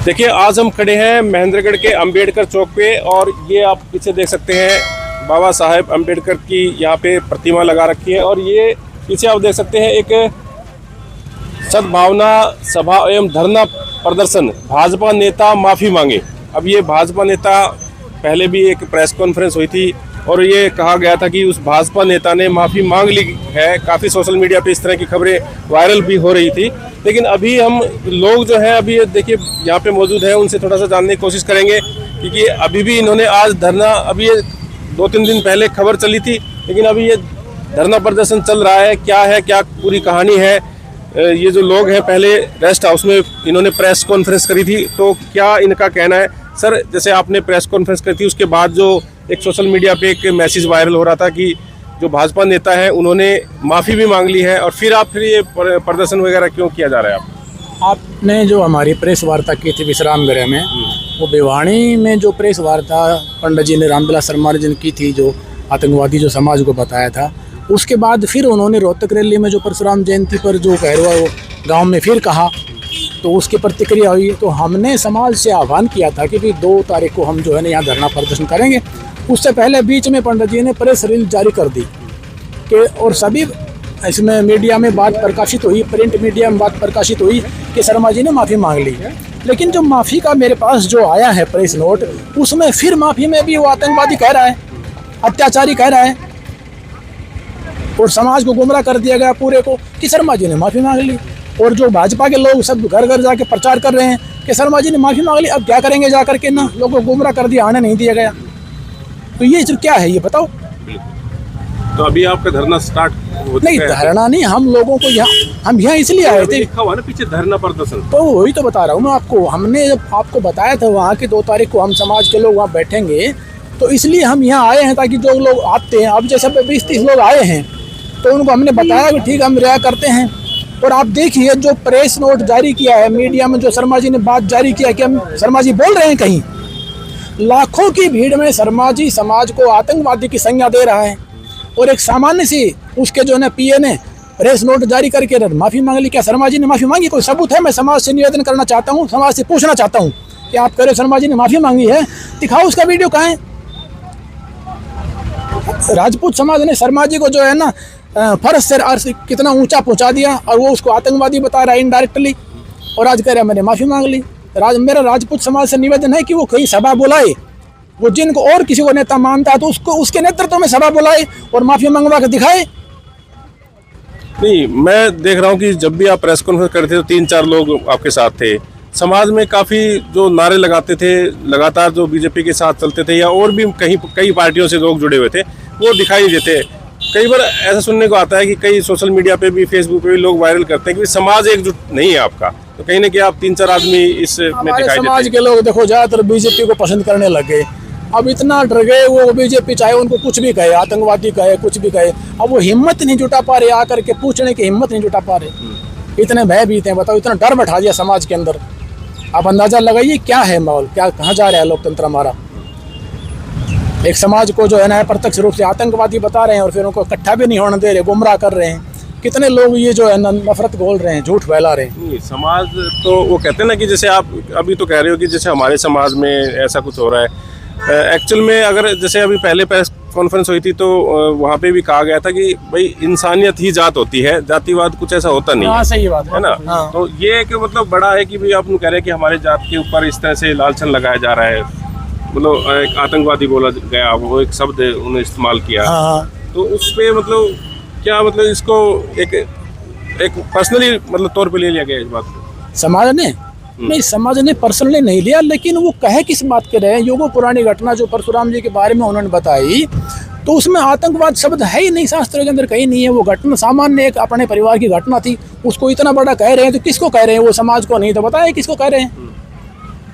देखिए, आज हम खड़े हैं महेंद्रगढ़ के अंबेडकर चौक पे और ये आप पीछे देख सकते हैं बाबा साहेब अंबेडकर की यहाँ पे प्रतिमा लगा रखी है और ये पीछे आप देख सकते हैं एक सद्भावना सभा एवं धरना प्रदर्शन, भाजपा नेता माफ़ी मांगे। अब ये भाजपा नेता पहले भी एक प्रेस कॉन्फ्रेंस हुई थी और ये कहा गया था कि उस भाजपा नेता ने माफ़ी मांग ली है। काफ़ी सोशल मीडिया पे इस तरह की खबरें वायरल भी हो रही थी, लेकिन अभी हम लोग जो हैं अभी देखिए यहाँ पे मौजूद हैं, उनसे थोड़ा सा जानने की कोशिश करेंगे क्योंकि अभी भी इन्होंने आज धरना, अभी ये 2-3 दिन पहले खबर चली थी, लेकिन अभी ये धरना प्रदर्शन चल रहा है। क्या पूरी कहानी है? ये जो लोग हैं, पहले रेस्ट हाउस में इन्होंने प्रेस कॉन्फ्रेंस करी थी, तो क्या इनका कहना है? सर, जैसे आपने प्रेस कॉन्फ्रेंस करी थी, उसके बाद जो एक सोशल मीडिया पे एक मैसेज वायरल हो रहा था कि जो भाजपा नेता है उन्होंने माफ़ी भी मांग ली है, और फिर ये प्रदर्शन वगैरह क्यों किया जा रहा है? आपने जो हमारी प्रेस वार्ता की थी विश्राम गृह में, वो भिवानी में जो प्रेस वार्ता पंडित जी ने रामविलास शर्मा जी ने की थी, जो आतंकवादी जो समाज को बताया था, उसके बाद फिर उन्होंने रोहतक रैली में जो परशुराम जयंती पर जो कहरवा गाँव में फिर कहा, तो उसकी प्रतिक्रिया हुई। तो हमने समाज से आह्वान किया था कि भाई 2 तारीख को हम जो है ना यहाँ धरना प्रदर्शन करेंगे। उससे पहले बीच में पंडित जी ने प्रेस रिलीज जारी कर दी कि, और सभी इसमें मीडिया में बात प्रकाशित हुई, प्रिंट मीडिया में बात प्रकाशित हुई कि शर्मा जी ने माफ़ी मांग ली। लेकिन जो माफ़ी का मेरे पास जो आया है प्रेस नोट, उसमें फिर माफ़ी में भी वो आतंकवादी कह रहा है, अत्याचारी कह रहा है, और समाज को गुमराह कर दिया गया पूरे को कि शर्मा जी ने माफ़ी मांग ली। और जो भाजपा के लोग सब घर घर जाके प्रचार कर रहे हैं कि शर्मा जी ने माफ़ी मांग ली, अब क्या करेंगे जा करके ना, लोगों को गुमराह कर दिया, आने नहीं दिया गया। तो ये क्या है ये बताओ? तो अभी आपका धरना स्टार्ट नहीं, धरना नहीं, हम लोगों को हम यहाँ इसलिए आए थे, लिखा हुआ ना पीछे धरना प्रदर्शन, तो वही तो बता रहा हूँ मैं आपको। हमने जब आपको बताया था वहाँ की 2 तारीख को हम समाज के लोग वहाँ बैठेंगे, तो इसलिए हम यहाँ आए हैं ताकि जो लोग आते हैं, अब जैसे 20-30 लोग आए हैं, तो उनको हमने बताया कि ठीक हम रिहा करते हैं। और आप देखिए जो प्रेस नोट जारी किया है मीडिया में, जो शर्मा जी ने बात जारी किया कि हम शर्मा जी बोल रहे हैं कहीं, लाखों की भीड़ में शर्मा जी समाज को आतंकवादी की संज्ञा दे रहा है, और एक सामान्य सी उसके जो है पीए ने प्रेस नोट जारी करके माफ़ी मांग ली। क्या शर्मा जी ने माफ़ी मांगी? कोई सबूत है? मैं समाज से निवेदन करना चाहता हूँ, समाज से पूछना चाहता हूँ कि आप कह रहे शर्मा जी ने माफ़ी मांगी है, दिखाओ उसका वीडियो कहाँ है? राजपूत समाज ने शर्मा जी को जो है ना फर्श से कितना ऊंचा पहुंचा दिया, और वो उसको आतंकवादी बता रहा है इनडायरेक्टली, और आज कह रहा है मैंने माफ़ी मांग ली। मेरा राजपूत समाज से निवेदन है कि वो कहीं सभा बुलाए, वो जिनको और किसी को नेता मानता है तो उसको उसके नेतृत्व में सभा बुलाए और माफ़ी मंगवा कर दिखाए। नहीं, मैं देख रहा हूँ कि जब भी आप प्रेस कॉन्फ्रेंस करते थे तो 3-4 लोग आपके साथ थे। समाज में काफ़ी जो नारे लगाते थे, लगातार जो बीजेपी के साथ चलते थे, या और भी कई पार्टियों से लोग जुड़े हुए थे, वो दिखाई नहीं देते। कई बार ऐसा सुनने को आता है कि कई सोशल मीडिया पे भी, फेसबुक पे भी लोग वायरल करते हैं कि समाज एकजुट नहीं है आपका, तो कहीं ना कहीं आप 3-4 आदमी इसमें दिखाई देते हैं। समाज के लोग देखो ज़्यादातर बीजेपी को पसंद करने लगे, अब इतना डर गए वो बीजेपी, चाहे उनको कुछ भी कहे, आतंकवादी कहे, कुछ भी कहे, अब वो हिम्मत नहीं जुटा पा रहे, आकर के पूछने की हिम्मत नहीं जुटा पा रहे। इतने भयभीत हैं, बताओ, इतना डर बैठा दिया समाज के अंदर। आप अंदाजा लगाइए क्या है माहौल, क्या कहाँ जा रहा है लोकतंत्र हमारा। एक समाज को जो है ना प्रत्यक्ष रूप से आतंकवादी बता रहे हैं और फिर उनको इकट्ठा भी नहीं होने दे रहे, गुमराह कर रहे हैं। कितने लोग ये जो है नफरत बोल रहे हैं, झूठ फैला रहे हैं। समाज तो वो कहते हैं ना कि जैसे आप अभी तो कह रहे हो कि जैसे हमारे समाज में ऐसा कुछ हो रहा है, एक्चुअल में अगर जैसे अभी पहले प्रेस कॉन्फ्रेंस हुई थी तो वहाँ पे भी कहा गया था कि भाई इंसानियत ही जात होती है, जातिवाद कुछ ऐसा होता नहीं। हाँ, सही बात है ना। हाँ। तो ये कि मतलब बड़ा है कि भाई आप कह रहे हैं कि हमारे जात के ऊपर इस तरह से लालछन लगाया जा रहा है, मतलब एक आतंकवादी बोला गया, वो एक शब्द उन्होंने इस्तेमाल किया। हाँ। तो उस पे मतलब क्या, मतलब इसको एक पर्सनली मतलब तौर पे ले लिया गया इस बात को समाज ने? नहीं, समाज ने पर्सनली नहीं लिया, लेकिन वो कहे किस बात के रहे हैं। वो पुरानी घटना जो परशुराम जी के बारे में उन्होंने बताई, तो उसमें आतंकवाद शब्द है ही नहीं, शास्त्रों के अंदर कहीं नहीं है। वो घटना सामान्य एक अपने परिवार की घटना थी, उसको इतना बड़ा कह रहे हैं, तो किसको कह रहे हैं? वो समाज को नहीं तो बताए किसको कह रहे हैं।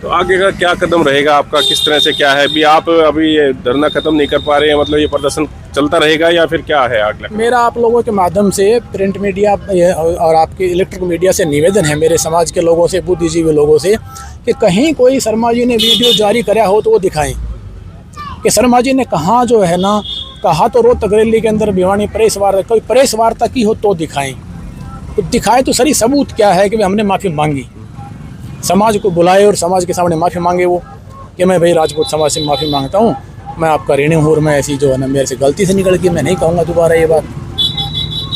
तो आगे का क्या कदम रहेगा आपका, किस तरह से क्या है? भी आप अभी ये धरना खत्म नहीं कर पा रहे हैं, मतलब ये प्रदर्शन चलता रहेगा या फिर क्या है आगे? मेरा आप लोगों के माध्यम से प्रिंट मीडिया और आपके इलेक्ट्रिक मीडिया से निवेदन है, मेरे समाज के लोगों से, बुद्धिजीवी लोगों से, कि कहीं कोई शर्मा जी ने वीडियो जारी कराया हो तो वो दिखाएं कि शर्मा जी ने कहाँ जो है ना कहा, तो रोहतक रैली के अंदर भिवानी प्रेस वार्ता, कोई प्रेस वार्ता की हो तो दिखाएं। तो दिखाएं तो सही सबूत क्या है कि हमने माफ़ी मांगी। समाज को बुलाए और समाज के सामने माफ़ी मांगे वो, कि मैं भाई राजपूत समाज से माफ़ी मांगता हूँ, मैं आपका ऋणी हूँ और मैं ऐसी जो है ना मेरे से गलती से निकल के मैं नहीं कहूँगा दोबारा ये बात।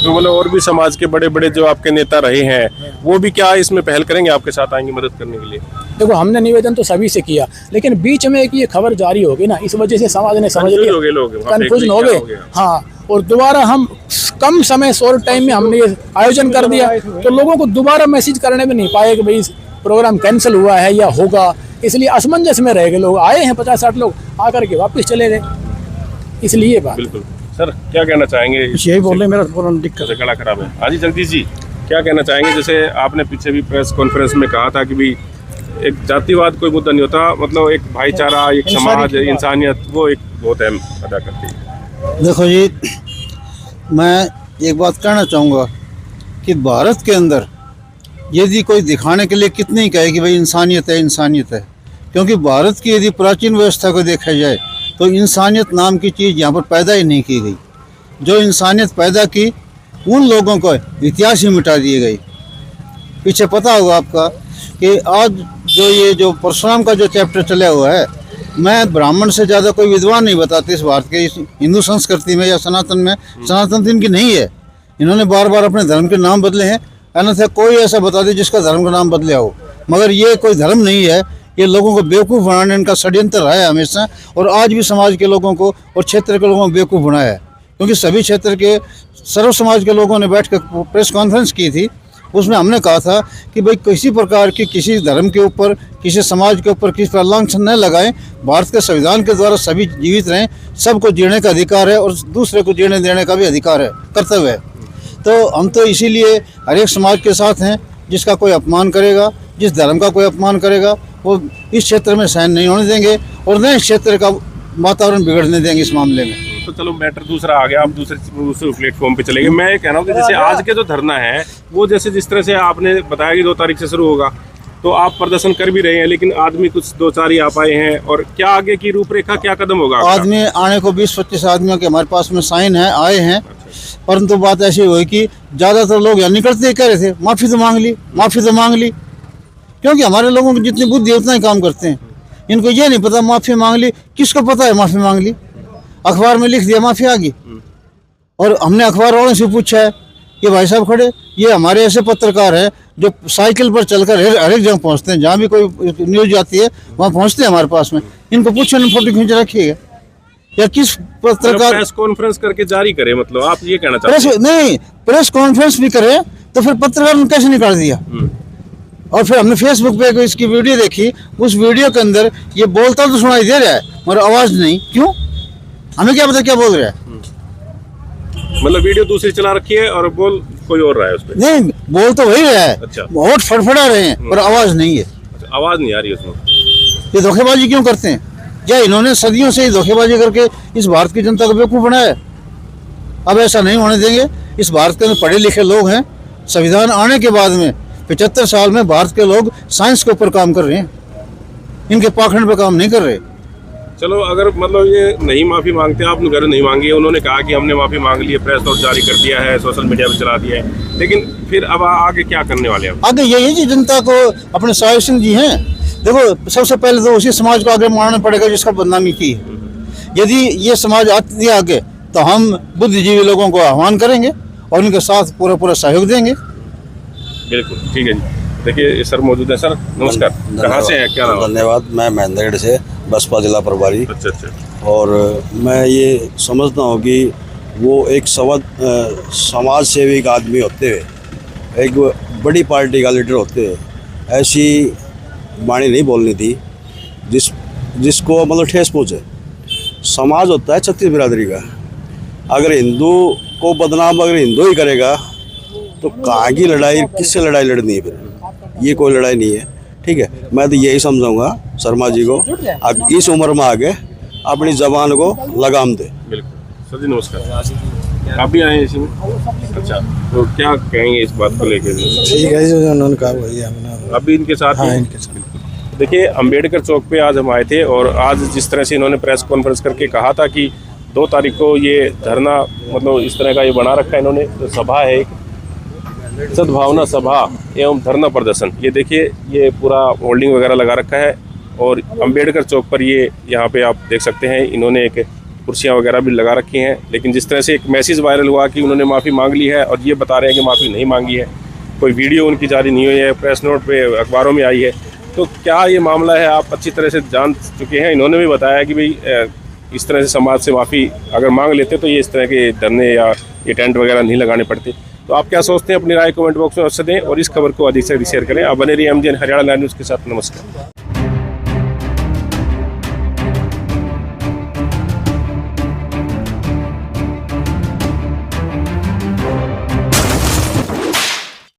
तो मतलब और भी समाज के बड़े बड़े जो आपके नेता रहे हैं वो भी क्या इसमें पहल करेंगे, आपके साथ आएंगे मदद करने के लिए? देखो हमने निवेदन तो सभी से किया, लेकिन बीच में एक ये खबर जारी हो गई ना, इस वजह से समाज ने समझ लिया, कंफ्यूजन हो गए। हाँ, और दोबारा हम कम समय शॉर्ट टाइम में हमने ये आयोजन कर दिया, तो लोगों को दोबारा मैसेज करने में नहीं पाए कि भाई प्रोग्राम कैंसिल हुआ है या होगा, इसलिए असमंजस में रह गए लोग। आए हैं 50-60 लोग, आकर के वापस चले गए, इसलिए बात। बिल्कुल सर, क्या कहना चाहेंगे? यही बोल रहे, मेरा फोन दिक्कत गला खराब है। हाँ जी जगदीश जी, क्या कहना चाहेंगे? जैसे आपने पीछे भी प्रेस कॉन्फ्रेंस में कहा था कि भी एक जातिवाद कोई मुद्दा नहीं होता, मतलब एक भाईचारा, एक समाज, इंसानियत, वो एक बहुत अहम अदा करती है। देखो जी, मैं एक बात कहना चाहूँगा कि भारत के अंदर यदि कोई दिखाने के लिए कितनी कहे कि भाई इंसानियत है, इंसानियत है, क्योंकि भारत की यदि प्राचीन व्यवस्था को देखा जाए तो इंसानियत नाम की चीज़ यहाँ पर पैदा ही नहीं की गई। जो इंसानियत पैदा की उन लोगों को इतिहास ही मिटा दिए गई। पीछे पता होगा आपका कि आज जो परशुराम का जो चैप्टर चला हुआ है, मैं ब्राह्मण से ज़्यादा कोई विद्वान नहीं बताते इस भारत के इस हिंदू संस्कृति में या सनातन में। सनातन तो इनकी नहीं है, इन्होंने बार बार अपने धर्म के नाम बदले हैं, अन्यथा कोई ऐसा बता दे जिसका धर्म का नाम बदले हो, मगर ये कोई धर्म नहीं है। ये लोगों को बेवकूफ़ बनाने इनका षड्यंत्र रहा है हमेशा, और आज भी समाज के लोगों को और क्षेत्र के लोगों को बेवकूफ़ बनाया है। क्योंकि सभी क्षेत्र के सर्व समाज के लोगों ने बैठ कर प्रेस कॉन्फ्रेंस की थी, उसमें हमने कहा था कि भाई किसी प्रकार की किसी धर्म के ऊपर, किसी समाज के ऊपर किसी पर लांछन न लगाएं। भारत के संविधान के द्वारा सभी जीवित रहें, सबको जीने का अधिकार है और दूसरे को जीने देने का भी अधिकार है, कर्तव्य है। तो हम तो इसीलिए हर एक समाज के साथ हैं। जिसका कोई अपमान करेगा, जिस धर्म का कोई अपमान करेगा, वो इस क्षेत्र में सहन नहीं होने देंगे और न इस क्षेत्र का वातावरण बिगड़ने देंगे इस मामले में। तो चलो मैटर दूसरा आ गया, आप दूसरे प्लेटफॉर्म पे चले गए। मैं ये कह रहा हूँ कि जैसे आज के जो धरना है वो जैसे जिस तरह से आपने बताया कि 2 तारीख से शुरू होगा, तो आप प्रदर्शन कर भी रहे हैं, लेकिन आदमी कुछ 2-4 ही आ पाए हैं, और क्या आगे की रूपरेखा, क्या कदम होगा? आदमी आने को 20-25 आदमियों के हमारे पास में साइन है, आए हैं, परंतु बात ऐसी हुई कि ज़्यादातर लोग यहाँ निकलते ही कह रहे थे माफ़ी तो मांग ली, माफ़ी तो मांग ली, क्योंकि हमारे लोगों की जितनी बुद्धि उतना ही काम करते हैं। इनको ये नहीं पता माफ़ी मांग ली, किसको पता है माफ़ी मांग ली? अखबार में लिख दिया माफ़ी आ गई, और हमने अखबार वालों से पूछा है कि भाई साहब खड़े, ये हमारे ऐसे पत्रकार हैं जो साइकिल पर चलकर हर एक जगह पहुंचते हैं, जहाँ भी कोई न्यूज आती है वहाँ पहुंचते हैं हमारे पास में। इनको पूछो ना, फोटो खींच रखिएगा या किस पत्रकार प्रेस कॉन्फ्रेंस करके जारी करे, मतलब आप ये कहना चाहते हैं? नहीं, प्रेस कॉन्फ्रेंस भी करे तो फिर पत्रकार ने कैसे निकाल दिया? और फिर हमने फेसबुक पे इसकी वीडियो देखी, उस वीडियो के अंदर ये बोलता तो सुनाई दे रहा है मगर आवाज़ नहीं। क्यों? हमें क्या पता क्या बोल रहा है? मतलब वीडियो दूसरी चला रखी है और बोल कोई और रहा है उस पर? नहीं, बोल तो वही रहा है। अच्छा। बहुत फड़फड़ा रहे हैं पर आवाज़ नहीं है। अच्छा, आवाज़ नहीं आ रही उसमें। ये धोखेबाजी क्यों करते हैं? क्या इन्होंने सदियों से धोखेबाजी करके इस भारत की जनता को बेवकूफ़ बनाया है? अब ऐसा नहीं होने देंगे। इस भारत के अंदर पढ़े लिखे लोग हैं। संविधान आने के बाद में 75 साल में भारत के लोग साइंस के ऊपर काम कर रहे हैं, इनके पाखंड पर काम नहीं कर रहे। चलो, अगर मतलब ये नहीं माफ़ी मांगते, आपने घर नहीं मांगी है, उन्होंने कहा कि हमने माफ़ी मांग ली है, प्रेस नोट जारी कर दिया है, सोशल मीडिया पे चला दिया है, लेकिन फिर अब आगे क्या करने वाले हैं? आगे यही जी जनता को अपने साहिब सिंह जी हैं। देखो, सबसे पहले तो उसी समाज को आगे मानना पड़ेगा जिसका बदनामी की है। यदि ये समाज आती है आगे तो हम बुद्धिजीवी लोगों को आह्वान करेंगे और उनके साथ पूरा सहयोग देंगे। बिल्कुल, ठीक है जी। देखिए सर मौजूद है। सर नमस्कार, कहाँ से हैं, क्या नाम? धन्यवाद। मैं महेंद्रगढ़ से बसपा जिला प्रभारी। अच्छा। और मैं ये समझता हूँ कि वो एक समाज सेवी आदमी होते हुए, एक बड़ी पार्टी का लीडर होते हुए ऐसी वाणी नहीं बोलनी थी जिसको मतलब ठेस पहुँचे। समाज होता है छत्तीस बिरादरी का, अगर हिंदू को बदनाम अगर हिंदू ही करेगा तो कहाँ की लड़ाई, किससे लड़ाई लड़नी है? फिर ये कोई लड़ाई नहीं है। ठीक है, मैं तो यही समझाऊंगा शर्मा जी को, अब इस उम्र में आगे अपनी जबान को लगाम दे। बिल्कुल सर जी, नमस्कार। आप भी आए हैं इसमें? अच्छा, तो क्या कहेंगे इस बात को लेकर? ठीक है, जो उन्होंने कहा वही हमने अभी इनके साथ? हाँ, इनके साथ। देखिए, अंबेडकर चौक पे आज हम आए थे और आज जिस तरह से इन्होंने प्रेस कॉन्फ्रेंस करके कहा था कि 2 तारीख को ये धरना, मतलब इस तरह का ये बना रखा है इन्होंने, तो सभा है, सद्भावना सभा एवं धरना प्रदर्शन। ये देखिए, ये पूरा होल्डिंग वगैरह लगा रखा है और अंबेडकर चौक पर ये यहाँ पे आप देख सकते हैं, इन्होंने एक कुर्सियाँ वगैरह भी लगा रखी हैं। लेकिन जिस तरह से एक मैसेज वायरल हुआ कि उन्होंने माफ़ी मांग ली है और ये बता रहे हैं कि माफ़ी नहीं मांगी है, कोई वीडियो उनकी जारी नहीं हुई है, प्रेस नोट पे अखबारों में आई है, तो क्या ये मामला है आप अच्छी तरह से जान चुके हैं। इन्होंने भी बताया कि भाई इस तरह से समाज से माफ़ी अगर मांग लेते तो ये इस तरह के धरने या ये टेंट वगैरह नहीं लगाने पड़ते। तो आप क्या सोचते हैं, अपनी राय कमेंट बॉक्स में अवश्य दें और इस खबर को अधिक से अधिक शेयर करें। आप बने रहिए MGN हरियाणा लाइव न्यूज़ के साथ। नमस्कार।